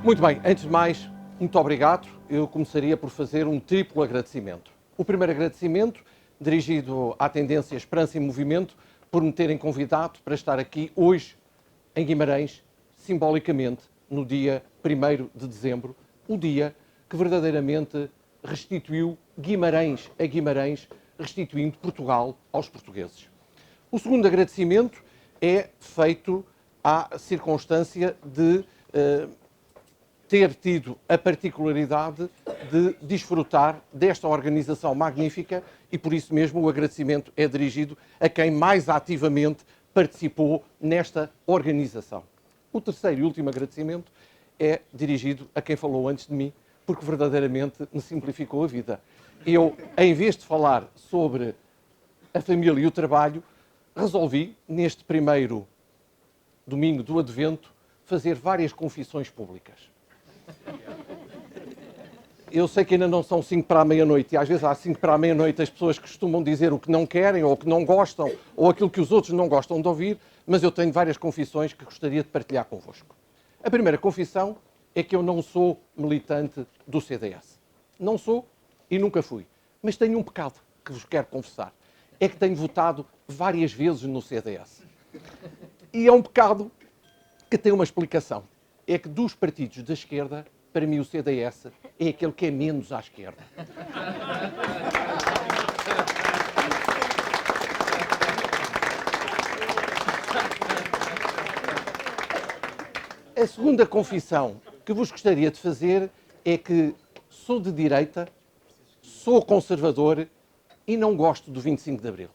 Muito bem, antes de mais, muito obrigado. Eu começaria por fazer um triplo agradecimento. O primeiro agradecimento, dirigido à tendência Esperança e Movimento, por me terem convidado para estar aqui hoje, em Guimarães, simbolicamente, no dia 1º de dezembro, o dia que verdadeiramente restituiu Guimarães a Guimarães, restituindo Portugal aos portugueses. O segundo agradecimento é feito à circunstância de ter tido a particularidade de desfrutar desta organização magnífica e, por isso mesmo, o agradecimento é dirigido a quem mais ativamente participou nesta organização. O terceiro e último agradecimento é dirigido a quem falou antes de mim, porque verdadeiramente me simplificou a vida. Eu, em vez de falar sobre a família e o trabalho, resolvi, neste primeiro domingo do Advento, fazer várias confissões públicas. Eu sei que ainda não são 5 para a meia-noite, e às vezes às 5 para a meia-noite as pessoas costumam dizer o que não querem, ou o que não gostam, ou aquilo que os outros não gostam de ouvir, mas eu tenho várias confissões que gostaria de partilhar convosco. A primeira confissão é que eu não sou militante do CDS. Não sou e nunca fui. Mas tenho um pecado que vos quero confessar. É que tenho votado várias vezes no CDS. E é um pecado que tem uma explicação. É que dos partidos da esquerda, para mim o CDS é aquele que é menos à esquerda. A segunda confissão que vos gostaria de fazer é que sou de direita, sou conservador e não gosto do 25 de Abril.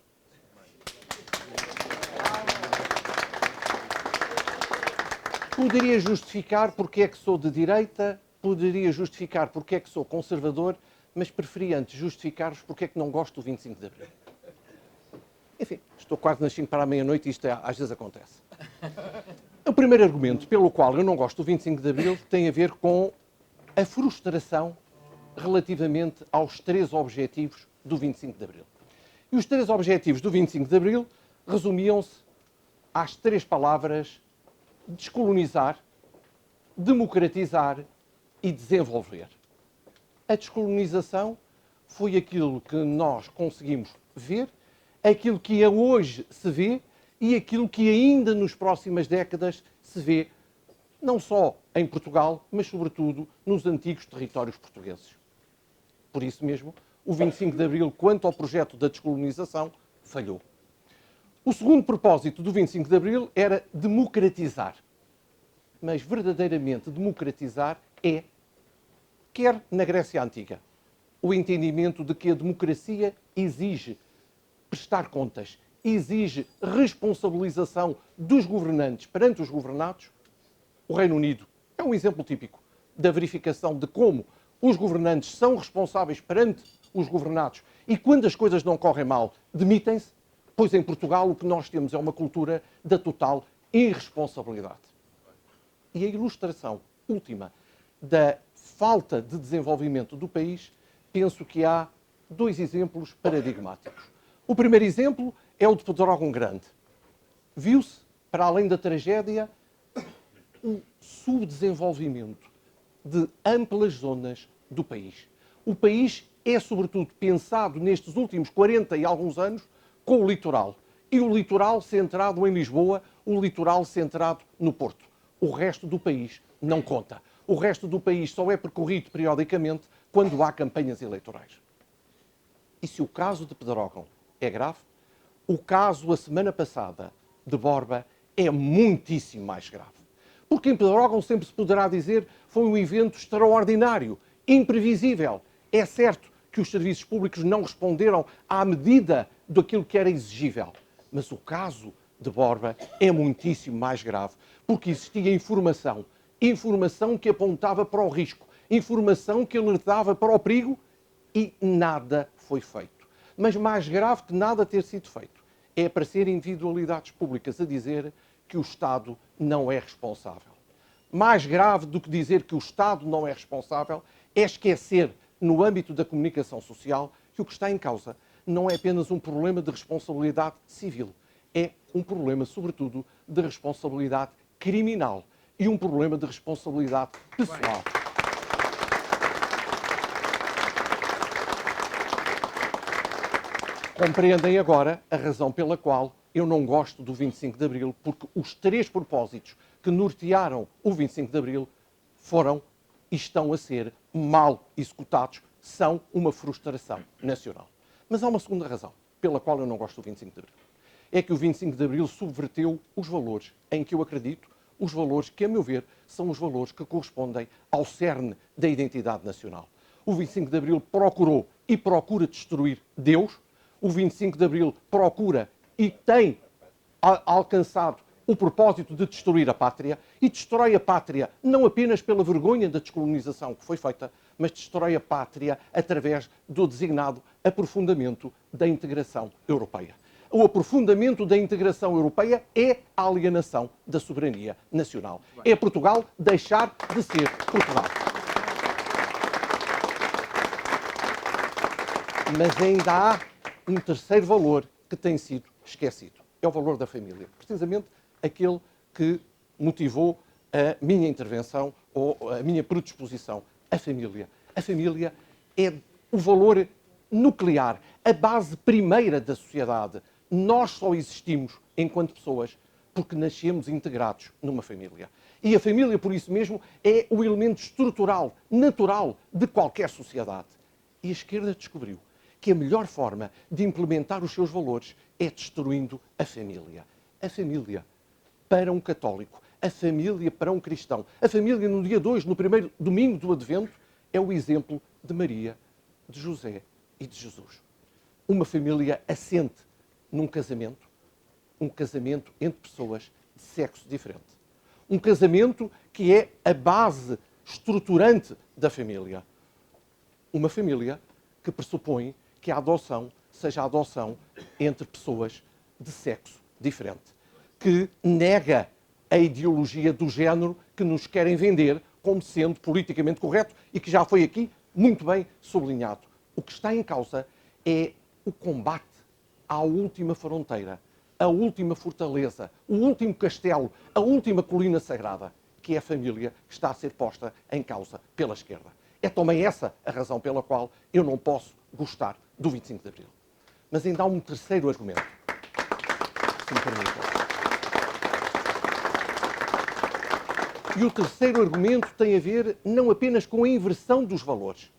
Poderia justificar porque é que sou de direita, poderia justificar porque é que sou conservador, mas preferi antes justificar-vos porque é que não gosto do 25 de Abril. Enfim, estou quase nas 5 para a meia-noite e isto às vezes acontece. O primeiro argumento pelo qual eu não gosto do 25 de Abril tem a ver com a frustração relativamente aos 3 objetivos do 25 de Abril. E os 3 objetivos do 25 de Abril resumiam-se às 3 palavras: descolonizar, democratizar e desenvolver. A descolonização foi aquilo que nós conseguimos ver, aquilo que hoje se vê e aquilo que ainda nas próximas décadas se vê, não só em Portugal, mas sobretudo nos antigos territórios portugueses. Por isso mesmo, o 25 de Abril, quanto ao projeto da descolonização, falhou. O segundo propósito do 25 de Abril era democratizar. Mas verdadeiramente democratizar é, quer na Grécia Antiga, o entendimento de que a democracia exige prestar contas, exige responsabilização dos governantes perante os governados. O Reino Unido é um exemplo típico da verificação de como os governantes são responsáveis perante os governados e quando as coisas não correm mal, demitem-se. Pois em Portugal o que nós temos é uma cultura da total irresponsabilidade. E a ilustração última da falta de desenvolvimento do país, penso que há 2 exemplos paradigmáticos. O primeiro exemplo é o de Pedrógão Grande. Viu-se, para além da tragédia, o subdesenvolvimento de amplas zonas do país. O país é, sobretudo, pensado nestes últimos 40 e alguns anos com o litoral. E o litoral centrado em Lisboa, o litoral centrado no Porto. O resto do país não conta. O resto do país só é percorrido periodicamente quando há campanhas eleitorais. E se o caso de Pedrógão é grave, o caso, a semana passada, de Borba, é muitíssimo mais grave. Porque em Pedrógão sempre se poderá dizer foi um evento extraordinário, imprevisível. É certo que os serviços públicos não responderam à medida daquilo que era exigível. Mas o caso de Borba é muitíssimo mais grave, porque existia informação que apontava para o risco, informação que alertava para o perigo e nada foi feito. Mas mais grave que nada ter sido feito é aparecer individualidades públicas a dizer que o Estado não é responsável. Mais grave do que dizer que o Estado não é responsável é esquecer, no âmbito da comunicação social, que o que está em causa não é apenas um problema de responsabilidade civil, é um problema, sobretudo, de responsabilidade criminal. e um problema de responsabilidade pessoal. Compreendem agora a razão pela qual eu não gosto do 25 de Abril, porque os 3 propósitos que nortearam o 25 de Abril foram e estão a ser mal executados, são uma frustração nacional. Mas há uma segunda razão pela qual eu não gosto do 25 de Abril. É que o 25 de Abril subverteu os valores em que eu acredito, os valores que, a meu ver, são os valores que correspondem ao cerne da identidade nacional. O 25 de Abril procurou e procura destruir Deus. O 25 de Abril procura e tem alcançado o propósito de destruir a pátria, e destrói a pátria não apenas pela vergonha da descolonização que foi feita, mas destrói a pátria através do designado aprofundamento da integração europeia. O aprofundamento da integração europeia é a alienação da soberania nacional. É Portugal deixar de ser Portugal. Mas ainda há um terceiro valor que tem sido esquecido. É o valor da família. Precisamente aquele que motivou a minha intervenção ou a minha predisposição. A família. A família é o valor nuclear, a base primeira da sociedade. Nós só existimos enquanto pessoas porque nascemos integrados numa família. E a família, por isso mesmo, é o elemento estrutural, natural de qualquer sociedade. E a esquerda descobriu que a melhor forma de implementar os seus valores é destruindo a família. A família para um católico, a família para um cristão. A família no dia 2, no primeiro domingo do Advento, é o exemplo de Maria, de José e de Jesus. Uma família assente num casamento, um casamento entre pessoas de sexo diferente. Um casamento que é a base estruturante da família. Uma família que pressupõe que a adoção seja a adoção entre pessoas de sexo diferente, que nega a ideologia do género que nos querem vender como sendo politicamente correto e que já foi aqui muito bem sublinhado. O que está em causa é o combate à última fronteira, a última fortaleza, o último castelo, a última colina sagrada, que é a família que está a ser posta em causa pela esquerda. É também essa a razão pela qual eu não posso gostar do 25 de Abril. Mas ainda há um terceiro argumento, se me permitem. E o terceiro argumento tem a ver não apenas com a inversão dos valores,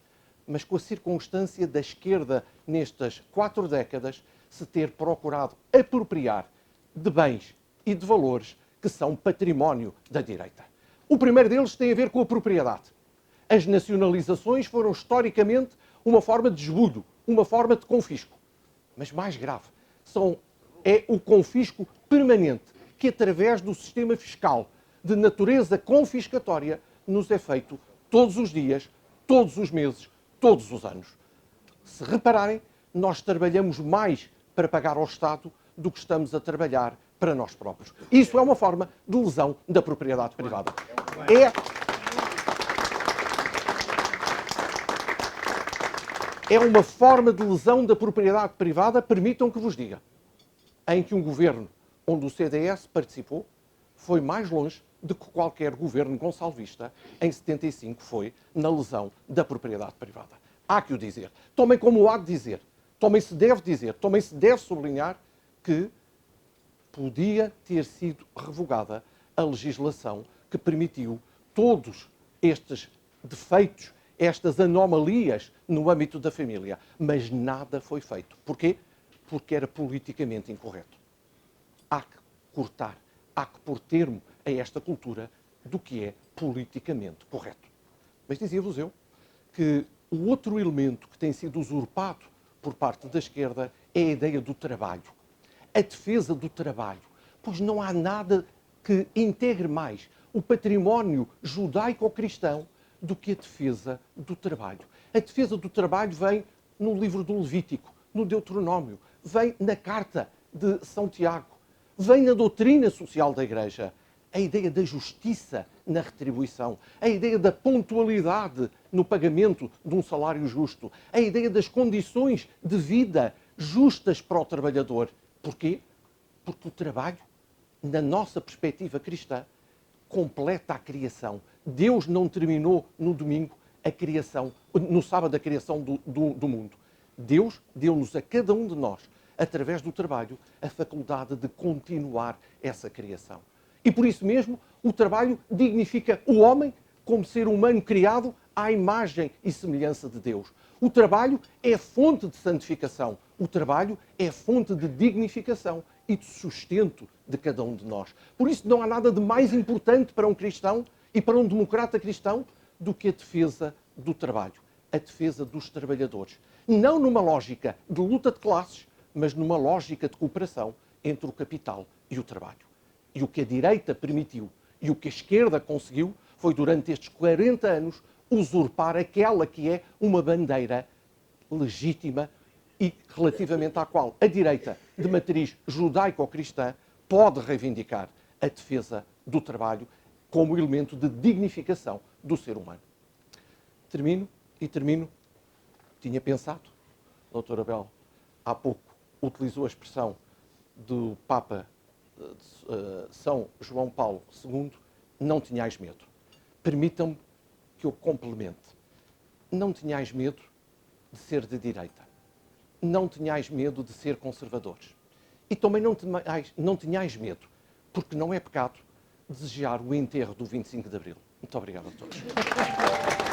mas com a circunstância da esquerda, nestas 4 décadas, se ter procurado apropriar de bens e de valores que são património da direita. O primeiro deles tem a ver com a propriedade. As nacionalizações foram historicamente uma forma de esbudo, uma forma de confisco. Mas mais grave, é o confisco permanente que, através do sistema fiscal de natureza confiscatória, nos é feito todos os dias, todos os meses, todos os anos. Se repararem, nós trabalhamos mais para pagar ao Estado do que estamos a trabalhar para nós próprios. Isso é uma forma de lesão da propriedade privada. É uma forma de lesão da propriedade privada, permitam que vos diga, em que um governo onde o CDS participou foi mais longe do que qualquer governo gonçalvista em 75 foi na lesão da propriedade privada. Há que o dizer. Tomem como há de dizer. Também se deve dizer, também se deve sublinhar que podia ter sido revogada a legislação que permitiu todos estes defeitos, estas anomalias no âmbito da família. Mas nada foi feito. Porquê? Porque era politicamente incorreto. Há que cortar, há que pôr termo a esta cultura do que é politicamente correto. Mas dizia-vos eu que o outro elemento que tem sido usurpado por parte da esquerda é a ideia do trabalho. A defesa do trabalho. Pois não há nada que integre mais o património judaico-cristão do que a defesa do trabalho. A defesa do trabalho vem no livro do Levítico, no Deuteronômio, vem na Carta de São Tiago, vem na doutrina social da Igreja. A ideia da justiça na retribuição, a ideia da pontualidade no pagamento de um salário justo, a ideia das condições de vida justas para o trabalhador. Porquê? Porque o trabalho, na nossa perspectiva cristã, completa a criação. Deus não terminou no domingo a criação, no sábado a criação do mundo. Deus deu-nos a cada um de nós, através do trabalho, a faculdade de continuar essa criação. E por isso mesmo, o trabalho dignifica o homem como ser humano criado à imagem e semelhança de Deus. O trabalho é fonte de santificação. O trabalho é fonte de dignificação e de sustento de cada um de nós. Por isso não há nada de mais importante para um cristão e para um democrata cristão do que a defesa do trabalho, a defesa dos trabalhadores. Não numa lógica de luta de classes, mas numa lógica de cooperação entre o capital e o trabalho. E o que a direita permitiu e o que a esquerda conseguiu foi, durante estes 40 anos, usurpar aquela que é uma bandeira legítima e relativamente à qual a direita, de matriz judaico-cristã, pode reivindicar a defesa do trabalho como elemento de dignificação do ser humano. Termino. Tinha pensado, Dr. Abel, há pouco utilizou a expressão do Papa São João Paulo II, não tenhais medo. Permitam-me que eu complemente. Não tenhais medo de ser de direita. Não tenhais medo de ser conservadores. E também não tenhais medo, porque não é pecado desejar o enterro do 25 de Abril. Muito obrigado a todos.